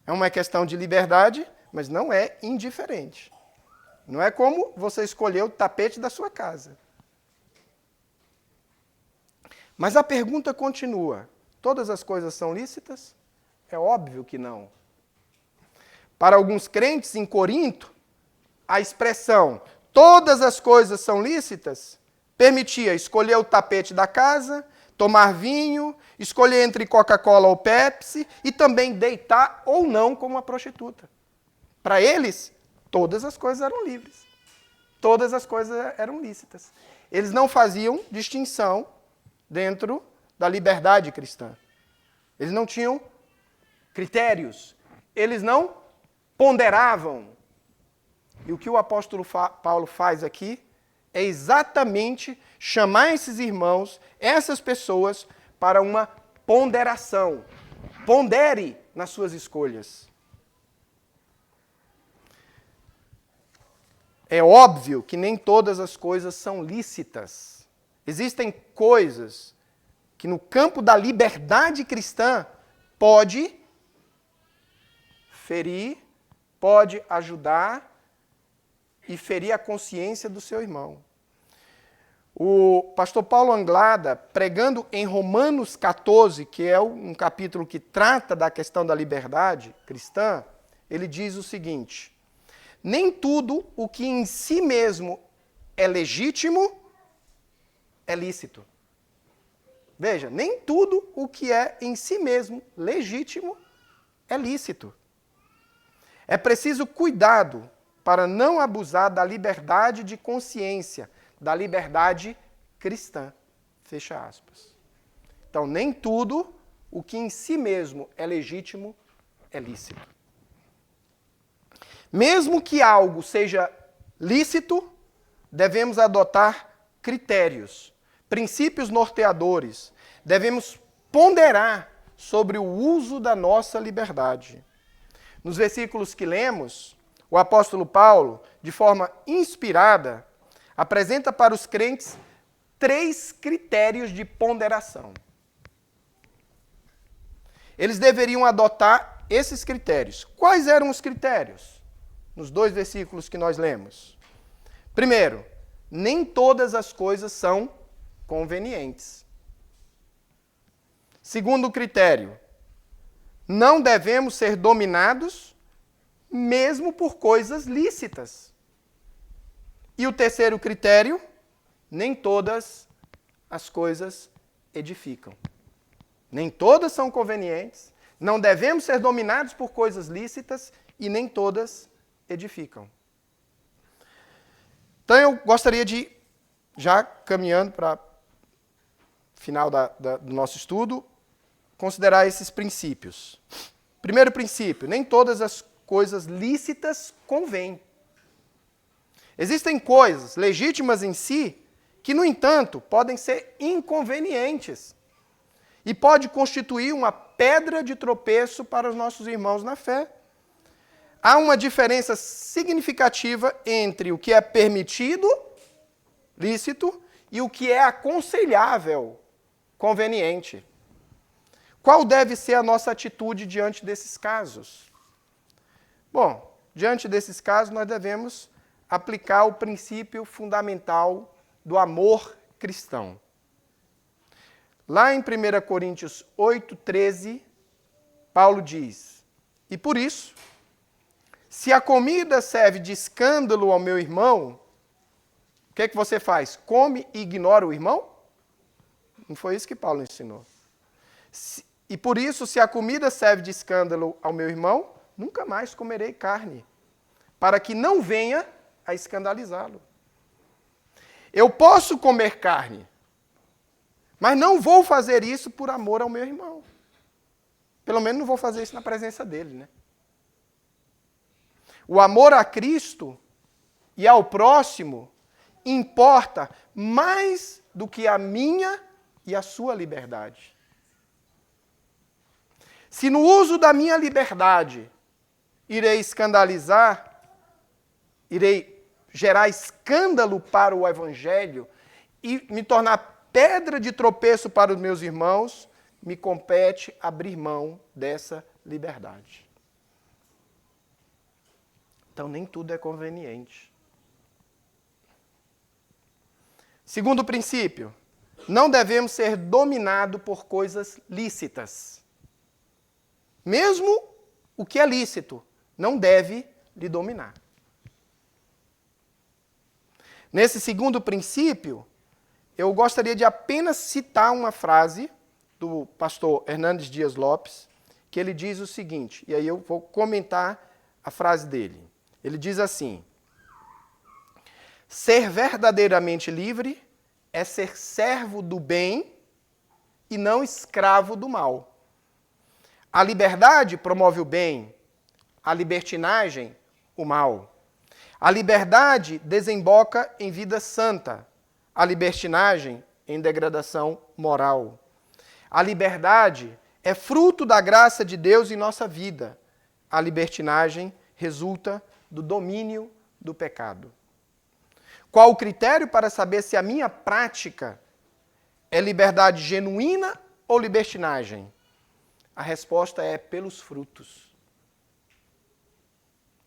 É uma questão de liberdade, mas não é indiferente. Não é como você escolher o tapete da sua casa. Mas a pergunta continua. Todas as coisas são lícitas? É óbvio que não. Para alguns crentes em Corinto, a expressão todas as coisas são lícitas permitia escolher o tapete da casa, tomar vinho, escolher entre Coca-Cola ou Pepsi e também deitar ou não com uma prostituta. Para eles, todas as coisas eram livres. Todas as coisas eram lícitas. Eles não faziam distinção dentro da liberdade cristã. Eles não tinham critérios. Eles não ponderavam. E o que o apóstolo Paulo faz aqui é exatamente chamar esses irmãos, essas pessoas, para uma ponderação. Pondere nas suas escolhas. É óbvio que nem todas as coisas são lícitas. Existem coisas que no campo da liberdade cristã pode ferir, pode ajudar e ferir a consciência do seu irmão. O pastor Paulo Anglada, pregando em Romanos 14, que é um capítulo que trata da questão da liberdade cristã, ele diz o seguinte: nem tudo o que em si mesmo é legítimo é lícito. Veja, nem tudo o que é em si mesmo legítimo é lícito. É preciso cuidado para não abusar da liberdade de consciência, da liberdade cristã. Fecha aspas. Então, nem tudo o que em si mesmo é legítimo é lícito. Mesmo que algo seja lícito, devemos adotar critérios, princípios norteadores. Devemos ponderar sobre o uso da nossa liberdade. Nos versículos que lemos, o apóstolo Paulo, de forma inspirada, apresenta para os crentes 3 critérios de ponderação. Eles deveriam adotar esses critérios. Quais eram os critérios? Nos 2 versículos que nós lemos. Primeiro, nem todas as coisas são convenientes. Segundo critério, não devemos ser dominados mesmo por coisas lícitas. E o terceiro critério, nem todas as coisas edificam. Nem todas são convenientes, não devemos ser dominados por coisas lícitas e nem todas edificam. Então eu gostaria de, já caminhando para o final do nosso estudo, considerar esses princípios. Primeiro princípio, nem todas as coisas lícitas convêm. Existem coisas legítimas em si que, no entanto, podem ser inconvenientes e pode constituir uma pedra de tropeço para os nossos irmãos na fé. Há uma diferença significativa entre o que é permitido, lícito, e o que é aconselhável, conveniente. Qual deve ser a nossa atitude diante desses casos? Bom, diante desses casos, nós devemos aplicar o princípio fundamental do amor cristão. Lá em 1 Coríntios 8:13, Paulo diz: e por isso, se a comida serve de escândalo ao meu irmão, o que é que você faz? Come e ignora o irmão? Não foi isso que Paulo ensinou. E por isso, se a comida serve de escândalo ao meu irmão, nunca mais comerei carne, para que não venha a escandalizá-lo. Eu posso comer carne, mas não vou fazer isso por amor ao meu irmão. Pelo menos não vou fazer isso na presença dele, né? O amor a Cristo e ao próximo importa mais do que a minha e a sua liberdade. Se no uso da minha liberdade irei escandalizar, irei gerar escândalo para o Evangelho e me tornar pedra de tropeço para os meus irmãos, me compete abrir mão dessa liberdade. Então, nem tudo é conveniente. Segundo princípio, não devemos ser dominados por coisas lícitas. Mesmo o que é lícito não deve lhe dominar. Nesse segundo princípio, eu gostaria de apenas citar uma frase do pastor Hernandes Dias Lopes, que ele diz o seguinte, e aí eu vou comentar a frase dele. Ele diz assim: ser verdadeiramente livre é ser servo do bem e não escravo do mal. A liberdade promove o bem, a libertinagem, o mal. A liberdade desemboca em vida santa, a libertinagem em degradação moral. A liberdade é fruto da graça de Deus em nossa vida. A libertinagem resulta do domínio do pecado. Qual o critério para saber se a minha prática é liberdade genuína ou libertinagem? A resposta é pelos frutos.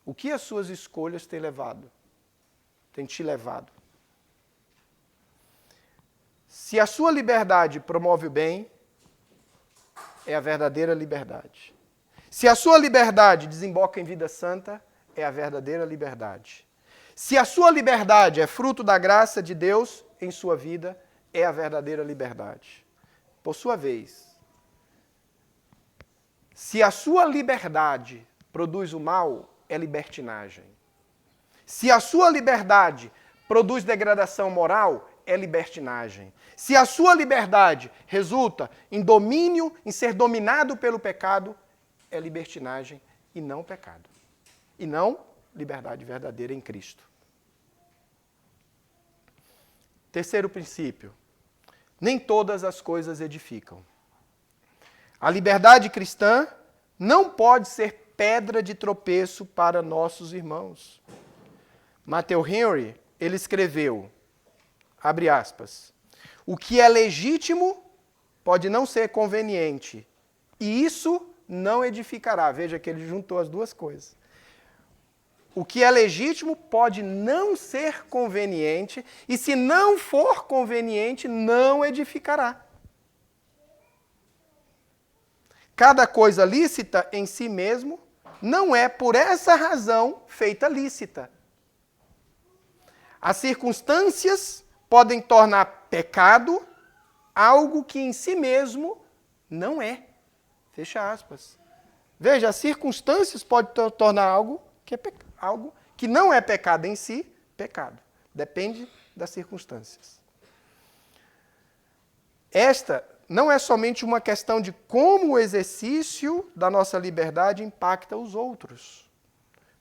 O que as suas escolhas têm levado? Têm te levado? Se a sua liberdade promove o bem, é a verdadeira liberdade. Se a sua liberdade desemboca em vida santa, é a verdadeira liberdade. Se a sua liberdade é fruto da graça de Deus em sua vida, é a verdadeira liberdade. Por sua vez, se a sua liberdade produz o mal, é libertinagem. Se a sua liberdade produz degradação moral, é libertinagem. Se a sua liberdade resulta em domínio, em ser dominado pelo pecado, é libertinagem e não pecado. E não liberdade verdadeira em Cristo. Terceiro princípio. Nem todas as coisas edificam. A liberdade cristã não pode ser pedra de tropeço para nossos irmãos. Matthew Henry, ele escreveu, abre aspas, o que é legítimo pode não ser conveniente, e isso não edificará. Veja que ele juntou as duas coisas. O que é legítimo pode não ser conveniente, e se não for conveniente, não edificará. Cada coisa lícita em si mesmo não é, por essa razão, feita lícita. As circunstâncias podem tornar pecado algo que em si mesmo não é. Fecha aspas. Veja, as circunstâncias podem tornar algo que não é pecado em si, pecado. Depende das circunstâncias. Esta não é somente uma questão de como o exercício da nossa liberdade impacta os outros.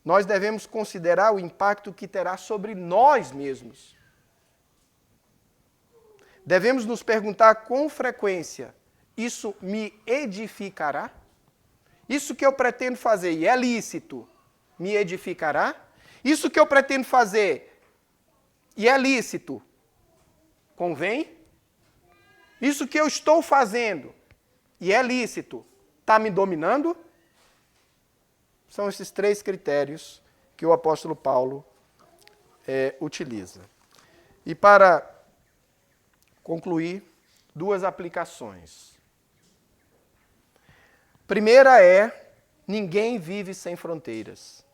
Nós devemos considerar o impacto que terá sobre nós mesmos. Devemos nos perguntar com frequência: isso me edificará? Isso que eu pretendo fazer e é lícito, me edificará? Isso que eu pretendo fazer e é lícito, convém? Isso que eu estou fazendo e é lícito, está me dominando? São esses 3 critérios que o apóstolo Paulo utiliza. E para concluir, 2 aplicações. Primeira é: ninguém vive sem fronteiras.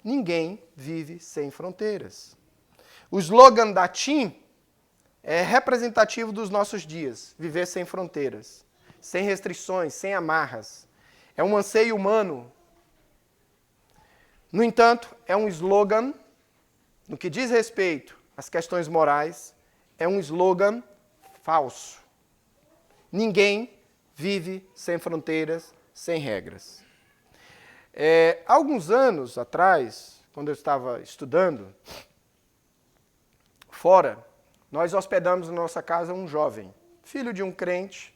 Ninguém vive sem fronteiras. O slogan da TIM é representativo dos nossos dias: viver sem fronteiras, sem restrições, sem amarras. É um anseio humano. No entanto, é um slogan, no que diz respeito às questões morais, é um slogan falso. Ninguém vive sem fronteiras, sem regras. Há alguns anos atrás, quando eu estava estudando fora, nós hospedamos na nossa casa um jovem, filho de um crente,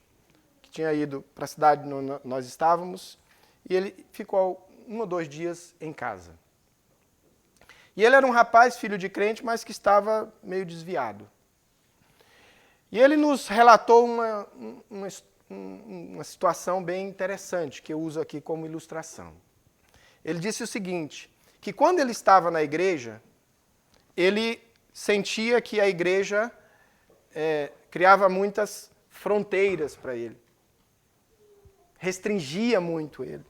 que tinha ido para a cidade onde nós estávamos, e ele ficou 1 ou 2 dias em casa. E ele era um rapaz, filho de crente, mas que estava meio desviado. E ele nos relatou uma situação bem interessante, que eu uso aqui como ilustração. Ele disse o seguinte, que quando ele estava na igreja, ele sentia que a igreja criava muitas fronteiras para ele. Restringia muito ele.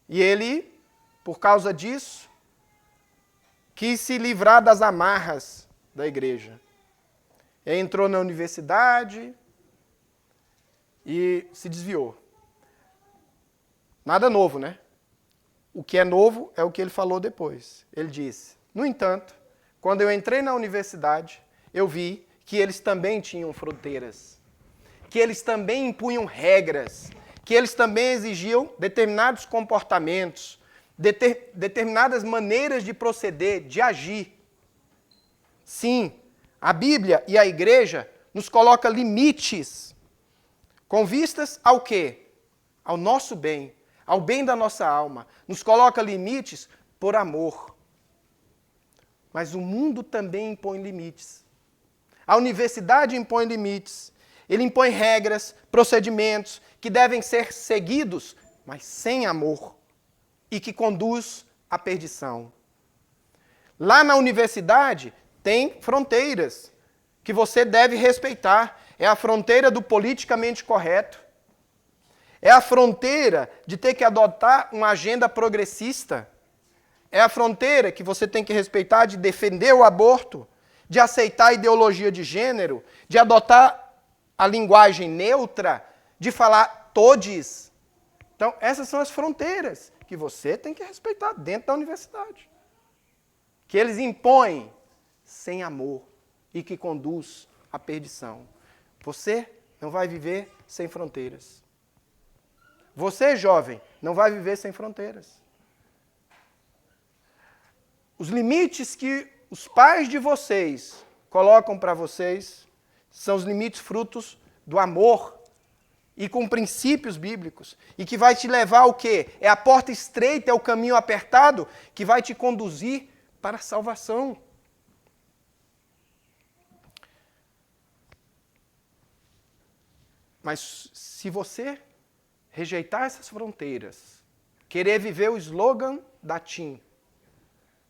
E ele, por causa disso, quis se livrar das amarras da igreja. Ele entrou na universidade e se desviou. Nada novo, né? O que é novo é o que ele falou depois. Ele disse: no entanto, quando eu entrei na universidade, eu vi que eles também tinham fronteiras, que eles também impunham regras, que eles também exigiam determinados comportamentos, determinadas maneiras de proceder, de agir. Sim, a Bíblia e a igreja nos coloca limites, com vistas ao quê? Ao nosso bem, ao bem da nossa alma. Nos coloca limites por amor. Mas o mundo também impõe limites. A universidade impõe limites. Ele impõe regras, procedimentos que devem ser seguidos, mas sem amor, e que conduz à perdição. Lá na universidade tem fronteiras que você deve respeitar. É a fronteira do politicamente correto. É a fronteira de ter que adotar uma agenda progressista. É a fronteira que você tem que respeitar de defender o aborto, de aceitar a ideologia de gênero, de adotar a linguagem neutra, de falar todes. Então, essas são as fronteiras que você tem que respeitar dentro da universidade. Que eles impõem sem amor e que conduz à perdição. Você não vai viver sem fronteiras. Você, jovem, não vai viver sem fronteiras. Os limites que os pais de vocês colocam para vocês são os limites frutos do amor e com princípios bíblicos. E que vai te levar ao quê? É a porta estreita, é o caminho apertado que vai te conduzir para a salvação. Mas se você rejeitar essas fronteiras, querer viver o slogan da TIM,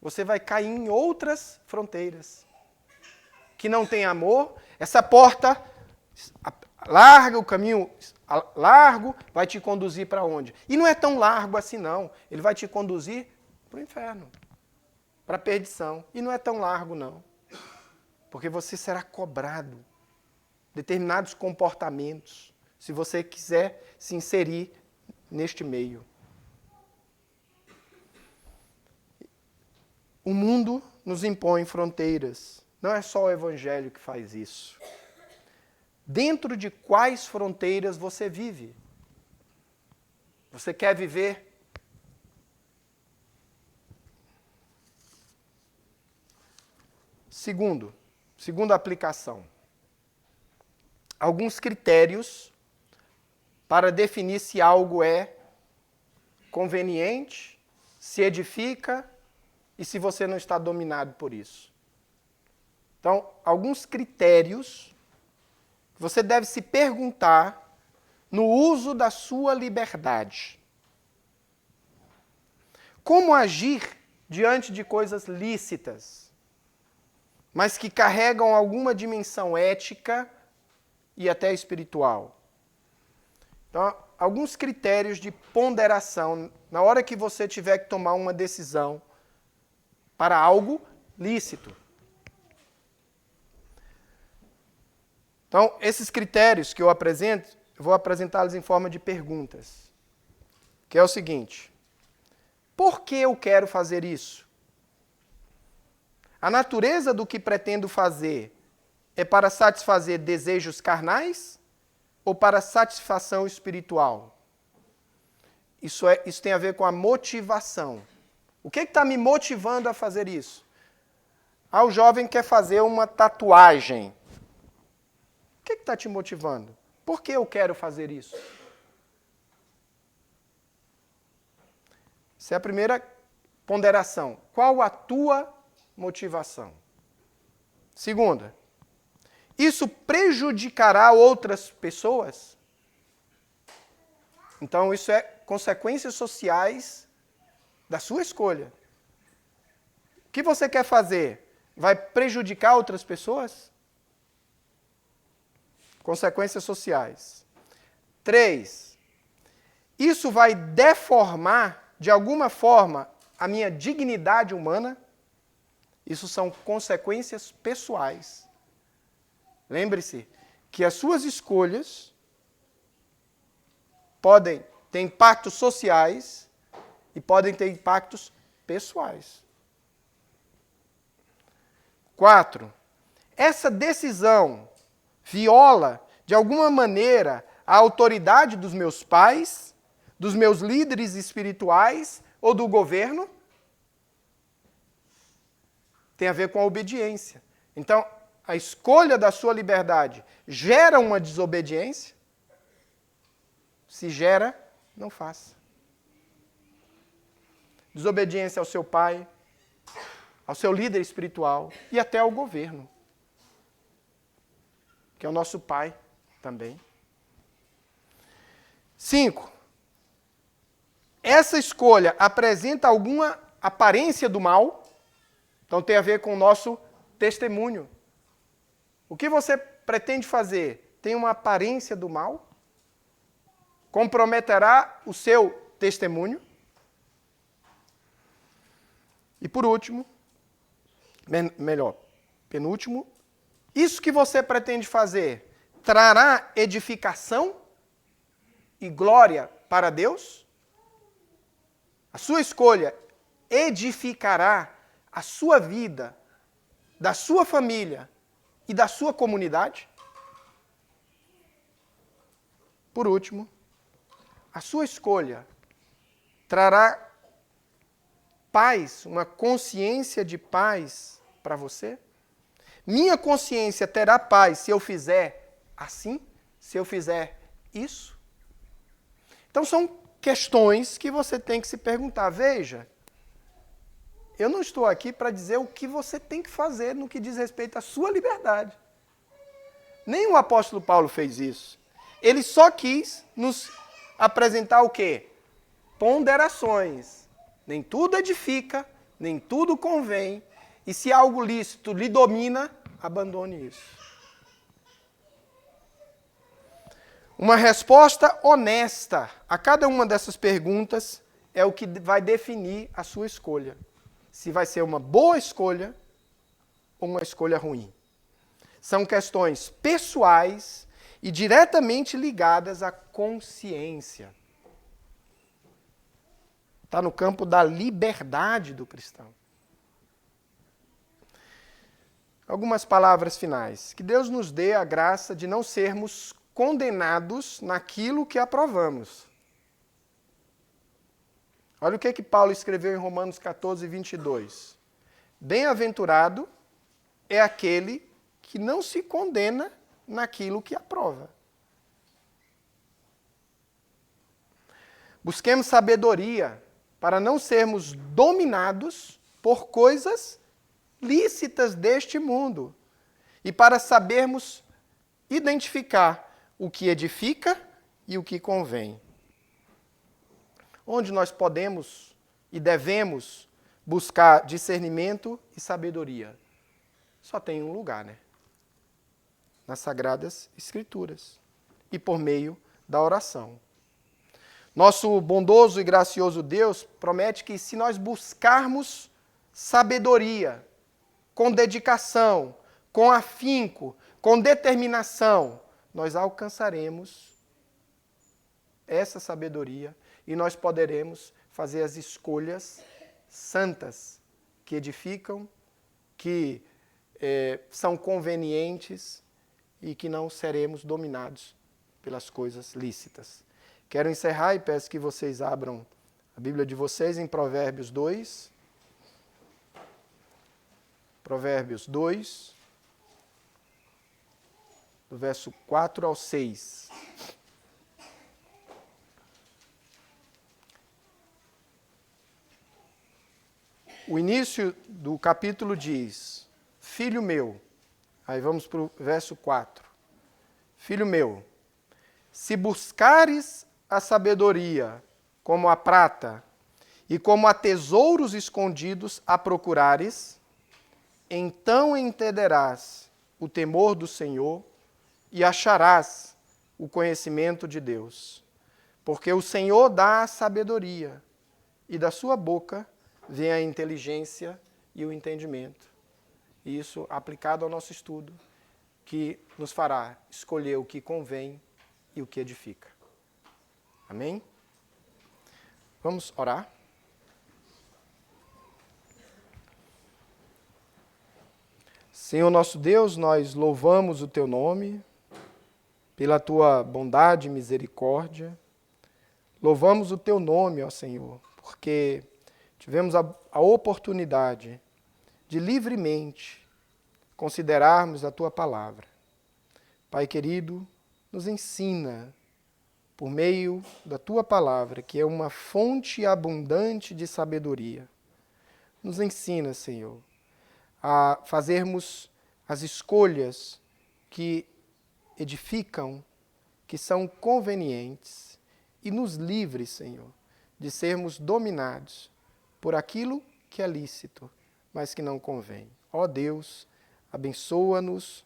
você vai cair em outras fronteiras que não tem amor. Essa porta larga, o caminho largo, vai te conduzir para onde? E não é tão largo assim não. Ele vai te conduzir para o inferno, para a perdição. E não é tão largo, não. Porque você será cobrado determinados comportamentos, se você quiser se inserir neste meio. O mundo nos impõe fronteiras. Não é só o Evangelho que faz isso. Dentro de quais fronteiras você vive? Você quer viver? Segunda aplicação. Alguns critérios para definir se algo é conveniente, se edifica e se você não está dominado por isso. Então, alguns critérios que você deve se perguntar no uso da sua liberdade. Como agir diante de coisas lícitas, mas que carregam alguma dimensão ética e até espiritual? Então, alguns critérios de ponderação na hora que você tiver que tomar uma decisão para algo lícito. Então, esses critérios que eu apresento, eu vou apresentá-los em forma de perguntas. Que é o seguinte: por que eu quero fazer isso? A natureza do que pretendo fazer é para satisfazer desejos carnais ou para satisfação espiritual? Isso tem a ver com a motivação. O que está me motivando a fazer isso? O jovem quer fazer uma tatuagem. O que está te motivando? Por que eu quero fazer isso? Essa é a primeira ponderação. Qual a tua motivação? Segunda, isso prejudicará outras pessoas? Então, isso é consequências sociais da sua escolha. O que você quer fazer? Vai prejudicar outras pessoas? Consequências sociais. 3. Isso vai deformar, de alguma forma, a minha dignidade humana? Isso são consequências pessoais. Lembre-se que as suas escolhas podem ter impactos sociais e podem ter impactos pessoais. 4. Essa decisão viola, de alguma maneira, a autoridade dos meus pais, dos meus líderes espirituais ou do governo? Tem a ver com a obediência. Então, a escolha da sua liberdade gera uma desobediência? Se gera, não faça. Desobediência ao seu pai, ao seu líder espiritual e até ao governo, que é o nosso pai também. 5. Essa escolha apresenta alguma aparência do mal? Então tem a ver com o nosso testemunho. O que você pretende fazer tem uma aparência do mal? Comprometerá o seu testemunho? E por último, penúltimo, isso que você pretende fazer trará edificação e glória para Deus? A sua escolha edificará a sua vida, da sua família e da sua comunidade? Por último, a sua escolha trará paz, uma consciência de paz para você? Minha consciência terá paz se eu fizer assim? Se eu fizer isso? Então são questões que você tem que se perguntar. Veja, eu não estou aqui para dizer o que você tem que fazer no que diz respeito à sua liberdade. Nem o apóstolo Paulo fez isso. Ele só quis nos apresentar o quê? Ponderações. Nem tudo edifica, nem tudo convém, e se algo lícito lhe domina, abandone isso. Uma resposta honesta a cada uma dessas perguntas é o que vai definir a sua escolha. se vai ser uma boa escolha ou uma escolha ruim. São questões pessoais e diretamente ligadas à consciência. Está no campo da liberdade do cristão. Algumas palavras finais. Que Deus nos dê a graça de não sermos condenados naquilo que aprovamos. Olha o que Paulo escreveu em Romanos 14, 22. Bem-aventurado é aquele que não se condena naquilo que aprova. Busquemos sabedoria para não sermos dominados por coisas lícitas deste mundo e para sabermos identificar o que edifica e o que convém. Onde nós podemos e devemos buscar discernimento e sabedoria? Só tem um lugar, né? Nas Sagradas Escrituras e por meio da oração. Nosso bondoso e gracioso Deus promete que se nós buscarmos sabedoria, com dedicação, com afinco, com determinação, nós alcançaremos essa sabedoria e nós poderemos fazer as escolhas santas, que edificam, que são convenientes e que não seremos dominados pelas coisas lícitas. Quero encerrar e peço que vocês abram a Bíblia de vocês em Provérbios 2. Provérbios 2, do verso 4 ao 6. O início do capítulo diz: Filho meu, aí vamos para o verso 4. Filho meu, se buscares a sabedoria como a prata e como a tesouros escondidos a procurares, então entenderás o temor do Senhor e acharás o conhecimento de Deus. Porque o Senhor dá a sabedoria e da sua boca vem a inteligência e o entendimento. E isso aplicado ao nosso estudo, que nos fará escolher o que convém e o que edifica. Amém? Vamos orar? Senhor nosso Deus, nós louvamos o Teu nome pela Tua bondade e misericórdia. Louvamos o Teu nome, ó Senhor, porque tivemos a oportunidade de livremente considerarmos a Tua palavra. Pai querido, nos ensina, por meio da Tua palavra, que é uma fonte abundante de sabedoria. Nos ensina, Senhor, a fazermos as escolhas que edificam, que são convenientes, e nos livre, Senhor, de sermos dominados por aquilo que é lícito, mas que não convém. Ó Deus, abençoa-nos,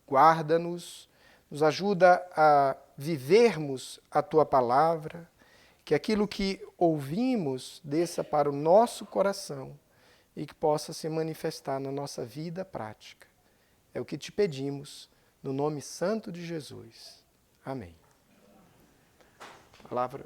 guarda-nos, nos ajuda a vivermos a Tua palavra, que aquilo que ouvimos desça para o nosso coração e que possa se manifestar na nossa vida prática. É o que te pedimos, no nome santo de Jesus. Amém. Palavra.